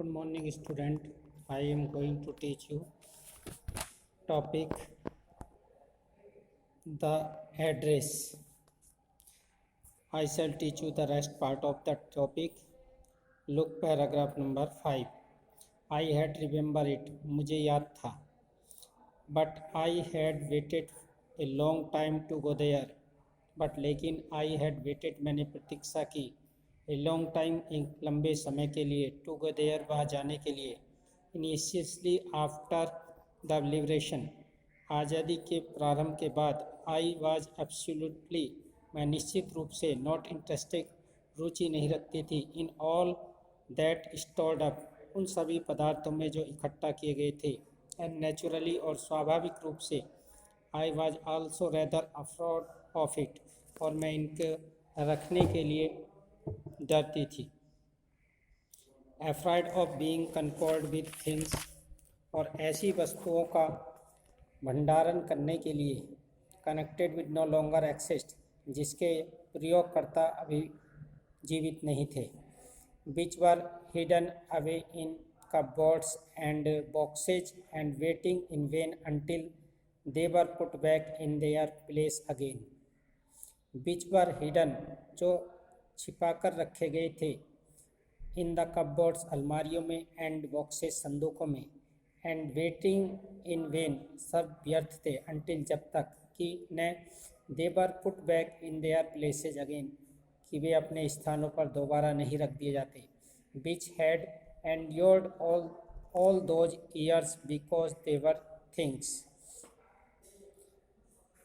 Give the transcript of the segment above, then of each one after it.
Good morning, student. I am going to teach you topic the address. I shall teach you the rest part of that topic. Look paragraph number 5. I had remember it. मुझे याद था. But I had waited a long time to go there. But लेकिन I had waited मैंने प्रतीक्षा की. A long time एक लंबे समय के लिए. To go there वहाँ जाने के लिए. Initially after the liberation आज़ादी के प्रारंभ के बाद आई वॉज एब्सोल्युटली मैं निश्चित रूप से नॉट इंटरेस्टेड रुचि नहीं रखती थी in all that stored up उन सभी पदार्थों में जो इकट्ठा किए गए थे एंड नेचुरली और स्वाभाविक रूप से I was also rather afraid of it और मैं इनके रखने के लिए डरती थी afraid of being confronted with things और ऐसी वस्तुओं का भंडारण करने के लिए connected with no longer exist जिसके प्रयोगकर्ता अभी जीवित नहीं थे which were hidden away in cupboards and boxes and waiting in vain until they were put back in their place again which were hidden जो छिपाकर रखे गए थे इन द कपबोर्ड्स अलमारियों में एंड बॉक्सेस संदूकों में एंड वेटिंग इन वेन सब व्यर्थ थे अंटिल जब तक कि न they were put back in their places again कि वे अपने स्थानों पर दोबारा नहीं रख दिए जाते which had endured all those years because they were things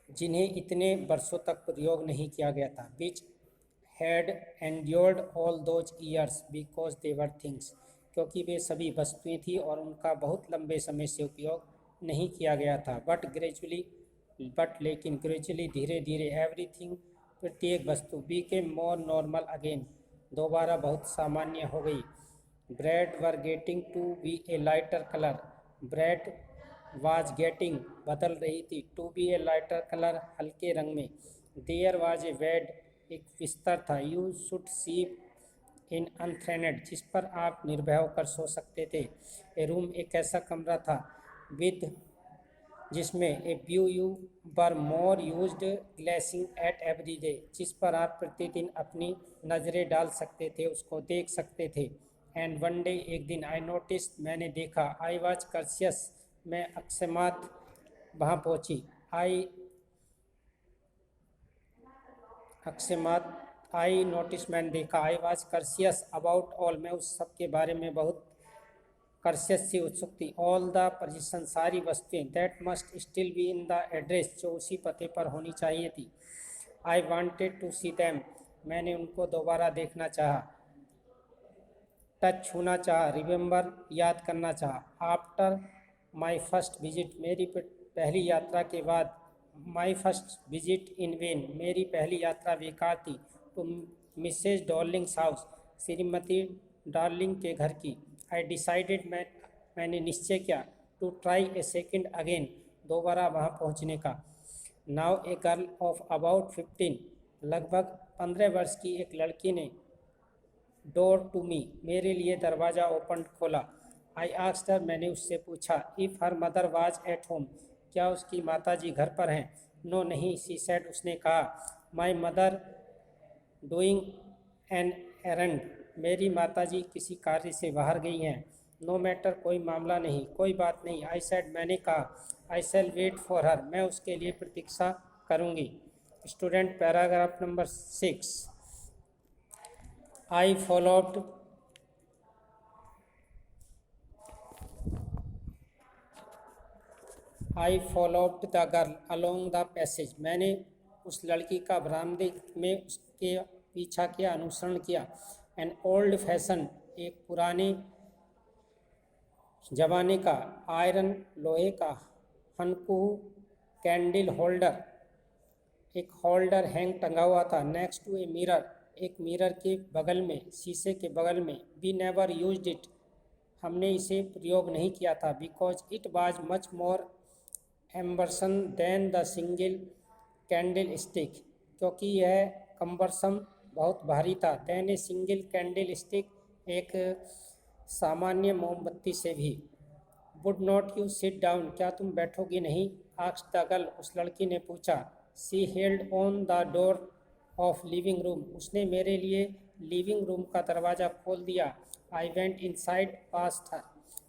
जिन्हें इतने वर्षों तक प्रयोग नहीं किया गया था which had endured all those years because they were things क्योंकि वे सभी वस्तुएं थी और उनका बहुत लंबे समय से उपयोग नहीं किया गया था बट लेकिन ग्रेजुअली धीरे धीरे एवरीथिंग प्रत्येक वस्तु बीकेम मोर नॉर्मल अगेन दोबारा बहुत सामान्य हो गई bread were getting to be a lighter colour bread was getting बदल रही थी to be a lighter colour हल्के रंग में देयर वाज ए बेड एक बिस्तर था यू शुड सी इन अनथ्रेनेड जिस पर आप निर्भय होकर सो सकते थे ए रूम एक ऐसा कमरा था विद जिसमें a view you were more used glancing at every day जिस पर आप प्रतिदिन अपनी नज़रें डाल सकते थे उसको देख सकते थे एंड वन डे एक दिन आई नोटिस मैंने देखा आई वाज कर्सियस मैं अकस्मात वहाँ पहुँची आई नोटिस मैंने देखा आई वाज कर्सियस अबाउट ऑल मैं उस सब के बारे में बहुत कर्सियस सी उत्सुक थी ऑल द पोजीशन सारी वस्तुएं that must still be in the address जो उसी पते पर होनी चाहिए थी I wanted to see them मैंने उनको दोबारा देखना चाहा टच छूना चाहा रिमेंबर याद करना चाहा आफ्टर माई फर्स्ट विजिट मेरी पहली यात्रा के बाद my first visit in vain मेरी पहली यात्रा बेकार थी टू मिसेज डार्लिंग्स हाउस श्रीमती डार्लिंग के घर की आई डिसाइडेड मैंने निश्चय किया to try a second again दोबारा वहाँ पहुँचने का now a girl of about 15 लगभग 15 वर्ष की एक लड़की ने डोर टू मी मेरे लिए दरवाज़ा ओपन खोला आई आस्क्ड हर मैंने उससे पूछा if her mother was at home क्या उसकी माताजी घर पर हैं नो नहीं सी सेड उसने कहा माई मदर डूइंग एन एरंड मेरी माताजी किसी कार्य से बाहर गई हैं नो मैटर कोई मामला नहीं कोई बात नहीं आई सेड मैंने कहा आई शैल वेट फॉर हर मैं उसके लिए प्रतीक्षा करूँगी student paragraph number 6 I followed the girl along the passage मैंने उस लड़की का बरामदे में उसके पीछा किया अनुसरण किया एन ओल्ड फैशन एक पुराने ज़माने का आयरन लोहे का हनकू कैंडल होल्डर एक होल्डर हैंग टंगा हुआ था नेक्स्ट टू ए मिरर एक मिरर के बगल में शीशे के बगल में वी नेवर यूज्ड इट हमने इसे प्रयोग नहीं किया था because it was much more cumbersome than the single candle stick क्योंकि यह कम्बरसम बहुत भारी था than a single candle stick एक सामान्य मोमबत्ती से भी। Would not you sit down, क्या तुम बैठोगी नहीं? आस्क्ड द गर्ल, उस लड़की ने पूछा। She held on the door of living room, उसने मेरे लिए लिविंग रूम का दरवाज़ा खोल दिया। आई वेंट इनसाइड पास्ट हर,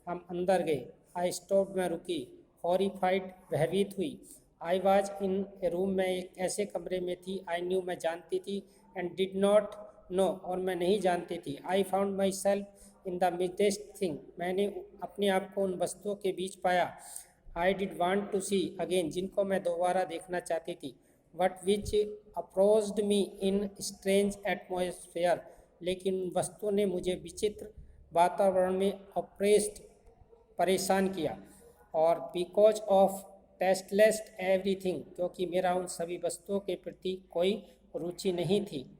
हम अंदर गए। आई स्टॉप्ड, मैं रुकी। हॉरिफाइड, भयभीत हुई। I was in A room, मैं एक ऐसे कमरे में थी। आई न्यू, मैं जानती थी। एंड डिड नॉट नो, और मैं नहीं जानती थी। I found myself in the midst thing, मैंने अपने आप को उन वस्तुओं के बीच पाया। I did want to see again, जिनको मैं दोबारा देखना चाहती थी। But which approached me in strange atmosphere, लेकिन उन वस्तुओं ने मुझे विचित्र वातावरण में अप्रेस्ड, परेशान किया। और बिकॉज ऑफ टेस्टलेस एवरीथिंग, क्योंकि मेरा उन सभी वस्तुओं के प्रति कोई रुचि नहीं थी।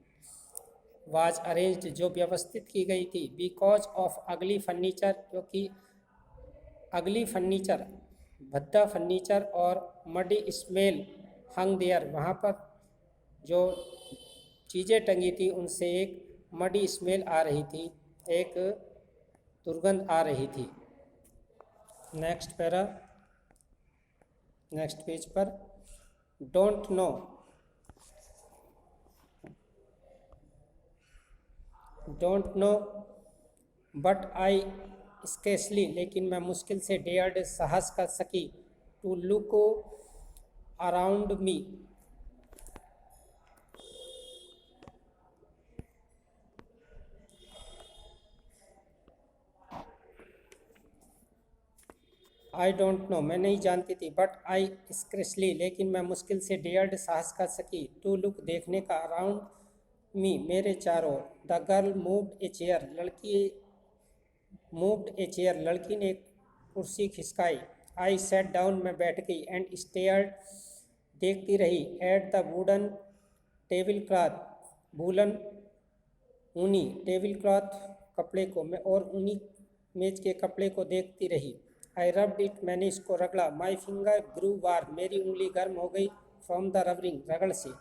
वाज अरेंज्ड, जो व्यवस्थित की गई थी। बिकॉज ऑफ अगली फर्नीचर, क्योंकि अगली फर्नीचर, भद्दा फर्नीचर। और मडी स्मेल हंग देयर, वहाँ पर जो चीज़ें टंगी थी उनसे एक मडी स्मेल आ रही थी, एक दुर्गंध आ रही थी। नेक्स्ट पैरा, नेक्स्ट पेज पर। Don't know, don't know but I scarcely, लेकिन मैं मुश्किल से डेयर्ड, साहस कर सकी। To look around me, I don't know, मैं नहीं जानती थी। बट आई स्क्रेसली, लेकिन मैं मुश्किल से डेयर्ड, साहस कर सकी। टू लुक, देखने का। अराउंड मी, मेरे चारों। The girl moved a chair, लड़की मूव्ड ए चेयर, लड़की ने एक कुर्सी खिसकाई। आई सेट डाउन, मैं बैठ गई। एंड स्टेयर्ड, देखती रही। At the wooden table cloth, woollen, ऊनी टेबल क्लॉथ, कपड़े को। मैं और ऊनी मेज के कपड़े को देखती रही। आई रब्ड इट, मैंने इसको रगड़ा। माई फिंगर ग्रू वार्म, मेरी उंगली गर्म हो गई। फ्रॉम द रबरिंग, रगड़ से।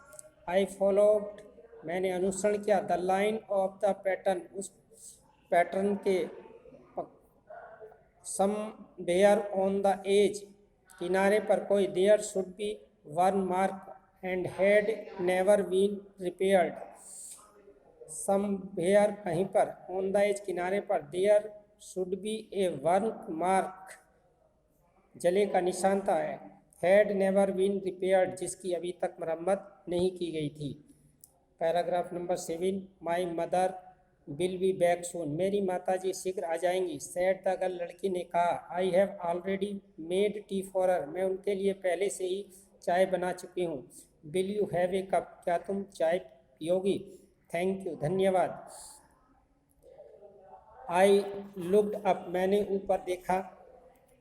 आई फॉलोड, मैंने अनुसरण किया। The line of the pattern, उस पैटर्न के। Somewhere on the edge, किनारे पर कोई। There should be one mark and had never been repaired. Somewhere, कहीं पर। ऑन द एज, किनारे पर। There should be a work mark, जले का निशान था। हैड नेवर बीन रिपेयर्ड, जिसकी अभी तक मरम्मत नहीं की गई थी। Paragraph number 7। My mother will be back soon, मेरी माताजी शीघ्र आ जाएंगी। सैड द गर्ल, लड़की ने कहा। I have already made tea for her, मैं उनके लिए पहले से ही चाय बना चुकी हूँ। Will you have a cup, क्या तुम चाय पियोगी? थैंक यू, धन्यवाद। आई लुक्ड अप, मैंने ऊपर देखा।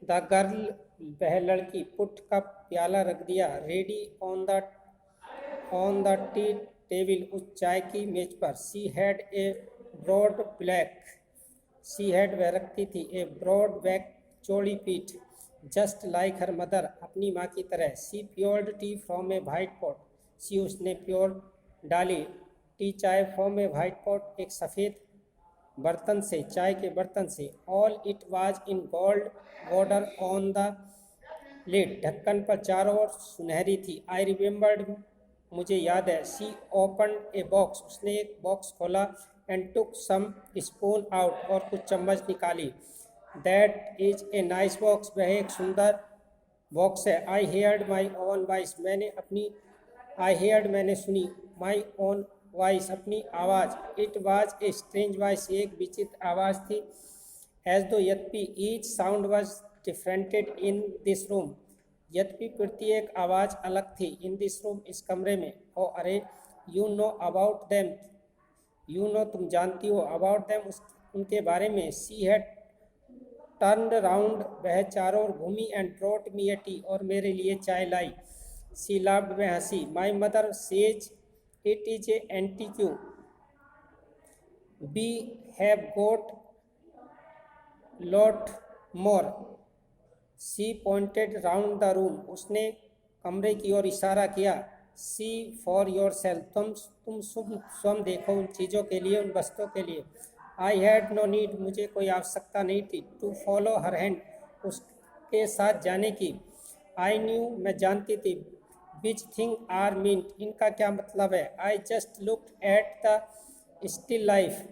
द गर्ल, वह लड़की। पुट कप, प्याला रख दिया। Ready on the tea table, उस चाय की मेज पर। She had a broad black, she had, वह रखती थी। ए ब्रॉड बैक, चौड़ी पीठ। जस्ट लाइक हर मदर, अपनी माँ की तरह। She poured tea from a white pot, she, उसने प्योर डाली टी, चाय। फ्रॉम ए वाइट पॉट, एक सफ़ेद बर्तन से, चाय के बर्तन से। All it was in gold border on the lid, ढक्कन पर चारों ओर सुनहरी थी। आई रिमेंबर्ड, मुझे याद है। शी ओपनड ए बॉक्स, उसने एक बॉक्स खोला। And took some spoon out, और कुछ चम्मच निकाली। That is a nice box, वह एक सुंदर बॉक्स है। I heard my own voice, मैंने सुनी। माई ओन वॉइस, अपनी आवाज़। It was a strange voice, एक विचित्र आवाज़ थी। एज दो, यद्यपि। Each sound was different in this room, यद्यपि प्रत्येक आवाज़ अलग थी। इन दिस रूम, इस कमरे में। ओ अरे, you know about them, you know, तुम जानती हो। अबाउट देम, उनके बारे में। शी हैड टर्नड राउंड, वह चारों ओर घूमी। And brought me a tea, और मेरे लिए चाय लाई। शी लाफ्ड, वह हंसी। My mother says it is a antique, we have got lot more. She pointed round the room, उसने कमरे की ओर इशारा किया। सी फॉर योर सेल्फ, तुम स्वयं देखो, उन चीज़ों के लिए, उन वस्तुओं के लिए। आई हैड नो नीड, मुझे कोई आवश्यकता नहीं थी, टू फॉलो हर हैंड, उसके साथ जाने की। आई न्यू, मैं जानती थी, विच थिंग आर मीन्ट, इनका क्या मतलब है। I just looked at the still life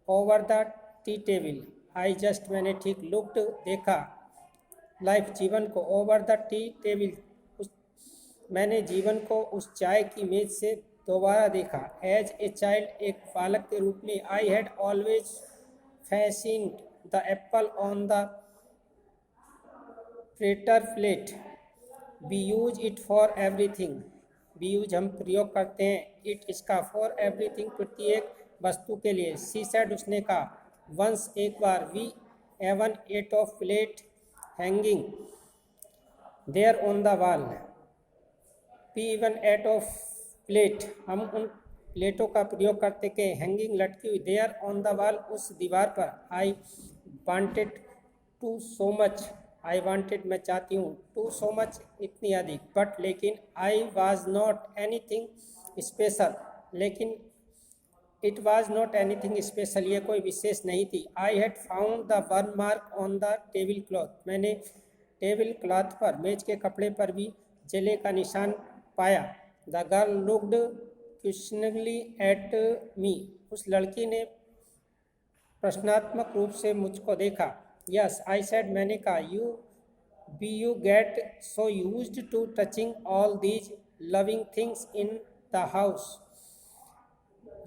over the tea table, I just, मैंने ठीक, लुक्ड, देखा, लाइफ, जीवन को, ओवर द टी टेबल, उस, मैंने जीवन को उस चाय की मेज से दोबारा देखा। एज ए चाइल्ड, एक बालक के रूप में। I had always fancied the apple on the platter plate, we use it for everything, we use, हम प्रयोग करते हैं, इट, इसका, फॉर एवरीथिंग, प्रत्येक वस्तु के लिए। सी सेड, उसने कहा, वंस, एक बार, we even ate off plate hanging there on the wall, we even ate off plate, हम उन प्लेटों का प्रयोग करते के, हैंगिंग, लटकी हुई, देयर ऑन द वॉल, उस दीवार पर। I wanted to so much, I wanted, मैं चाहती हूँ, टू सो मच, इतनी अधिक, बट, लेकिन, I was not anything special, लेकिन, it was not anything special, ये कोई विशेष नहीं थी। I had found the burn mark on the table cloth, मैंने टेबल क्लॉथ पर, मेज के कपड़े पर भी जले का निशान पाया। The girl looked questioningly at me, उस लड़की ने प्रश्नात्मक रूप से मुझको देखा। यस, आई सेड, मैंने कहा, you get so used to touching all these loving things in the house,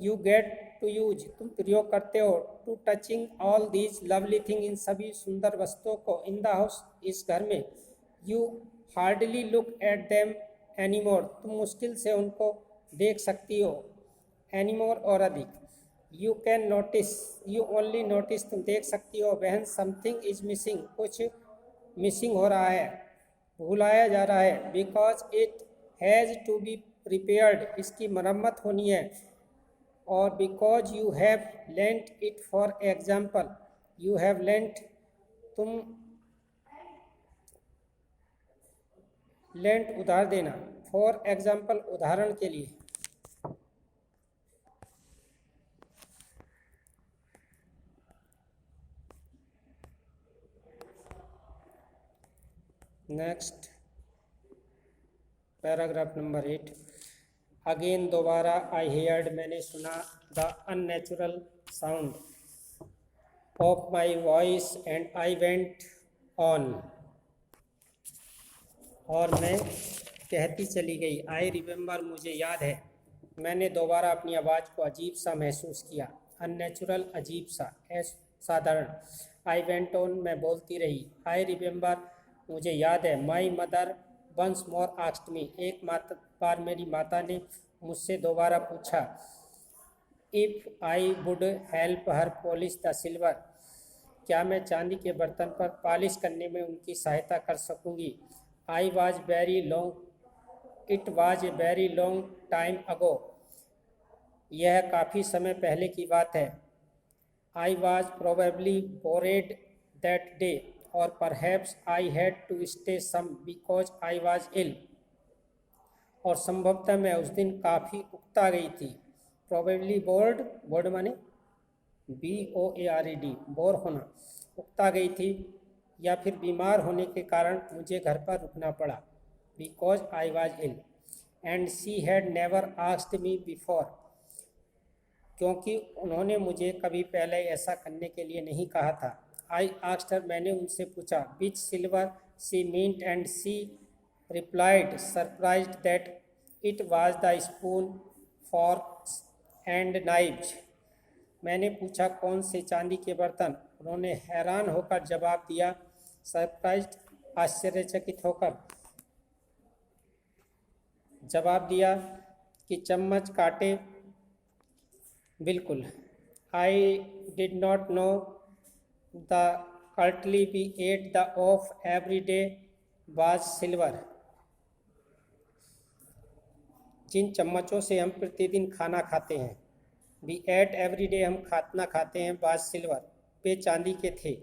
you get to use, तुम प्रयोग करते हो, to touching all these lovely thing, इन सभी सुंदर वस्तुओं को, इन द हाउस, इस घर में। You hardly look at them anymore, तुम मुश्किल से उनको देख सकती हो, एनीमोर, और अधिक। You can notice, you only notice, तुम देख सकती हो, वहन समथिंग इज मिसिंग, कुछ मिसिंग हो रहा है, भुलाया जा रहा है, because it has to be repaired, इसकी मरम्मत होनी है, और because you have lent it, for example, you have lent, तुम, लेंट, उधार देना, फॉर एग्जाम्पल, उदाहरण के लिए। Next paragraph number 8। अगेन, दोबारा, आई हेयर्ड, मैंने सुना, the unnatural sound of my voice and I went on, और मैं कहती चली गई। आई रिमेंबर, मुझे याद है, मैंने दोबारा अपनी आवाज़ को अजीब सा महसूस किया। अननेचुरल, अजीब सा, असाधारण। आई वेंट ऑन, मैं बोलती रही। आई रिमेंबर, मुझे याद है, my mother once more asked me, एक बार मेरी माता ने मुझसे दोबारा पूछा, if I would help her polish the silver, क्या मैं चांदी के बर्तन पर पॉलिश करने में उनकी सहायता कर सकूँगी। I was very long, it was a very long time ago, यह काफ़ी समय पहले की बात है। I was probably bored that day, और perhaps I had to stay some because I was ill, और संभवतः मैं उस दिन काफ़ी उकता गई थी। प्रोबेबली बोर्ड, बोर्ड माने BOARED, बोर होना, उकता गई थी, या फिर बीमार होने के कारण मुझे घर पर रुकना पड़ा। Because I was ill, and she had never asked me before, क्योंकि उन्होंने मुझे कभी पहले ऐसा करने के लिए नहीं कहा था। आई आस्क्ड हर, मैंने उनसे पूछा, which silver she meant, and she replied surprised that it was the spoon, forks and knives, मैंने पूछा कौन से चांदी के बर्तन, उन्होंने हैरान होकर जवाब दिया, सरप्राइज्ड, आश्चर्यचकित होकर जवाब दिया, कि चम्मच, कांटे, बिल्कुल। I did not know the cutlery we ate the off every day was silver, जिन चम्मचों से हम प्रतिदिन खाना खाते हैं, वी एट एवरी डे, हम खाना खाते हैं, वाज सिल्वर, वे चांदी के थे।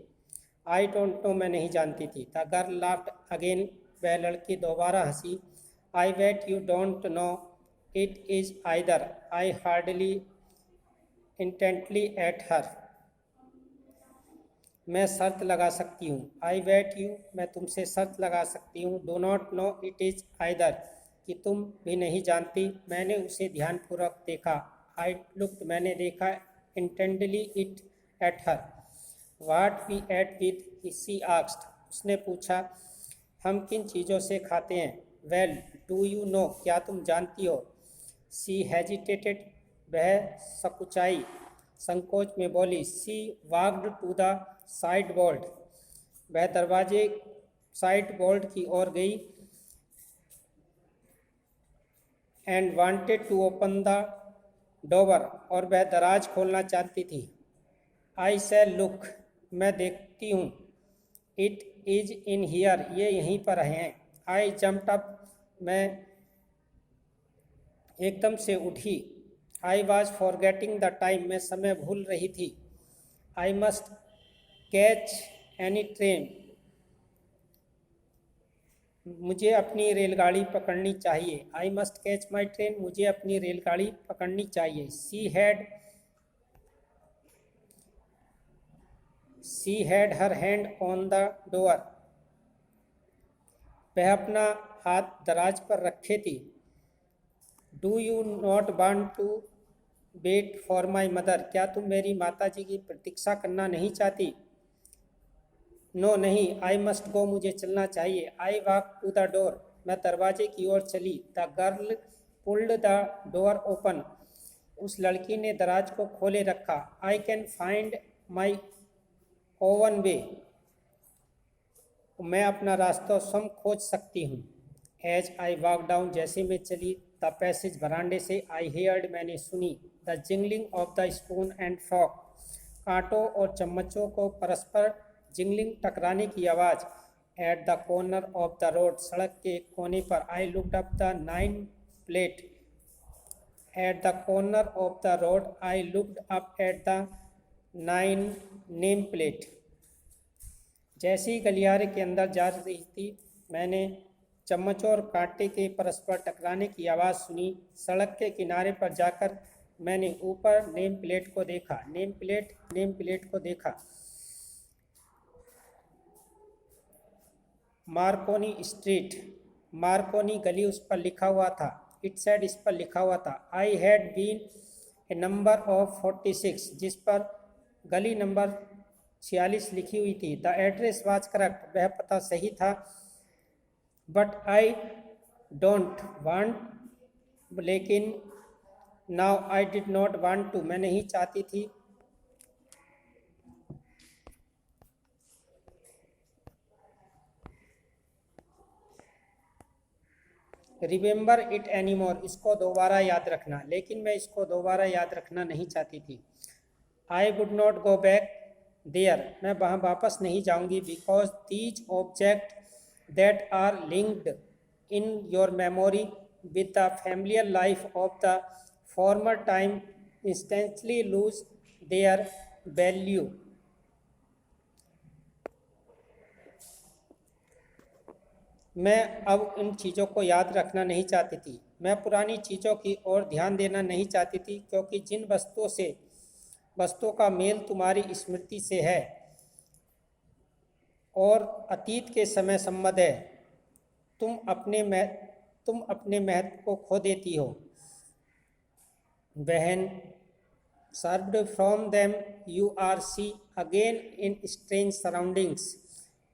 आई डोंट नो, मैं नहीं जानती थी। द गर्ल लाफ्ड अगेन, वह लड़की दोबारा हंसी। I bet you don't know it is either, I hardly intently at her, मैं शर्त लगा सकती हूँ। आई वेट यू, मैं तुमसे शर्त लगा सकती हूँ। Do not know it is either, कि तुम भी नहीं जानती। मैंने उसे ध्यानपूर्वक देखा। आई लुक्ड, मैंने देखा। Intently it at her. What we ate with, she asked, उसने पूछा। हम किन चीज़ों से खाते हैं। वेल, डू यू नो, क्या तुम जानती हो। शी हेजिटेटेड, वह सकुचाई, संकोच में बोली। She walked to the side board, वह दरवाजे साइड बोर्ड की ओर गई। And wanted to open the drawer, और वह दराज खोलना चाहती थी। आई शैल लुक, मैं देखती हूँ। इट इज इन हियर, ये यहीं पर हैं। आई जम्प्ड अप, मैं एकदम से उठी। I was forgetting the time, मैं समय भूल रही थी। I must catch any train, मुझे अपनी रेलगाड़ी पकड़नी चाहिए। I must catch my train, मुझे अपनी रेलगाड़ी पकड़नी चाहिए। She had her hand on the door, वह अपना हाथ दराज पर रखे थी। Do you not want to wait for my mother, क्या तुम मेरी माता जी की प्रतीक्षा करना नहीं चाहती। नो नहीं। आई मस्ट गो, मुझे चलना चाहिए। I walk to the door, मैं दरवाजे की ओर चली। The girl pulled the door open, उस लड़की ने दराज को खोले रखा। I can find my own way, मैं अपना रास्ता स्वयं खोज सकती हूँ। एज आई वॉक डाउन, जैसे मैं चली द पैसेज, बरांडे से। आई हेयर्ड, मैंने सुनी। The jingling of the spoon and fork, कांटों और चम्मचों को परस्पर जिंगलिंग, टकराने की आवाज़। At the corner of the road, सड़क के एक कोने पर। I looked up the nine plate. At the corner of the road, I looked up at the nine name plate. जैसे ही गलियारे के अंदर जा रही थी, मैंने चम्मचों और कांटे के परस्पर टकराने की आवाज़ सुनी। सड़क के किनारे पर जाकर मैंने ऊपर नेम प्लेट को देखा। नेम प्लेट को देखा। मार्कोनी स्ट्रीट, मार्कोनी गली, उस पर लिखा हुआ था। इट सेड, इस पर लिखा हुआ था। I had been a number of 46, जिस पर गली नंबर 46 लिखी हुई थी। द एड्रेस वाज करेक्ट, वह पता सही था। बट आई डोंट वांट, लेकिन now I did not want to, मैं नहीं चाहती थी। रिमेंबर इट एनी मोर, इसको दोबारा याद रखना, लेकिन मैं इसको दोबारा याद रखना नहीं चाहती थी। I would not go back there, मैं वहाँ वापस नहीं जाऊँगी। Because these object that are linked in your memory with the familiar life of the former time instantly lose their value. मैं अब इन चीज़ों को याद रखना नहीं चाहती थी। मैं पुरानी चीज़ों की ओर ध्यान देना नहीं चाहती थी, क्योंकि जिन वस्तुओं का मेल तुम्हारी स्मृति से है और अतीत के समय संबद्ध है, तुम अपने महत्व को खो देती हो। बहन, served from them you are see again in strange surroundings,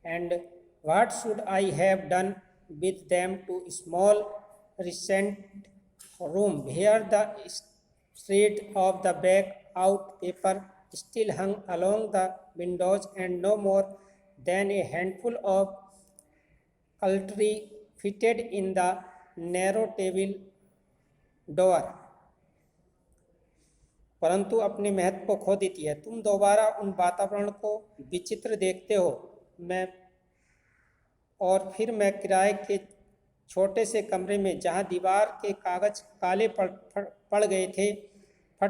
and what should I have done with them to a small recent room where the shred of the back out paper still hung along the windows, and no more than a handful of cutlery fitted in the narrow table door। परंतु अपने महत्व को खो देती है। तुम दोबारा उन वातावरण को विचित्र देखते हो। और फिर मैं किराए के छोटे से कमरे में, जहाँ दीवार के कागज काले फट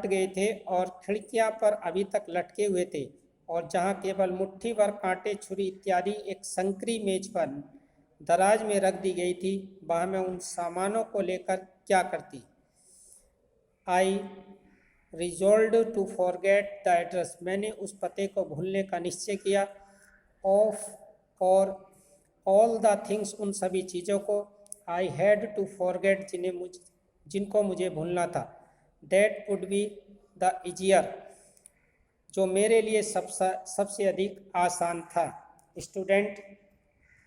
गए थे और खिड़कियाँ पर अभी तक लटके हुए थे, और जहाँ केवल मुट्ठी भर कांटे, छुरी इत्यादि एक संकरी मेज पर दराज में रख दी गई थी, वहाँ मैं उन सामानों को लेकर क्या करती। I resolve to forget the address, मैंने उस पते को भूलने का निश्चय किया। ऑफ और ऑल द थिंग्स, उन सभी चीज़ों को। आई हैड टू फॉरगेट, जिनको मुझे भूलना था। That would be the easier, जो मेरे लिए सबसे अधिक आसान था। Student,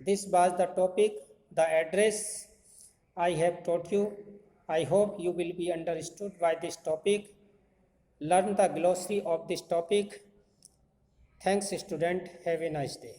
this was the topic, the address I have taught you. I hope you will be understood by this topic. Learn the glossary of this topic. Thanks, student. Have a nice day.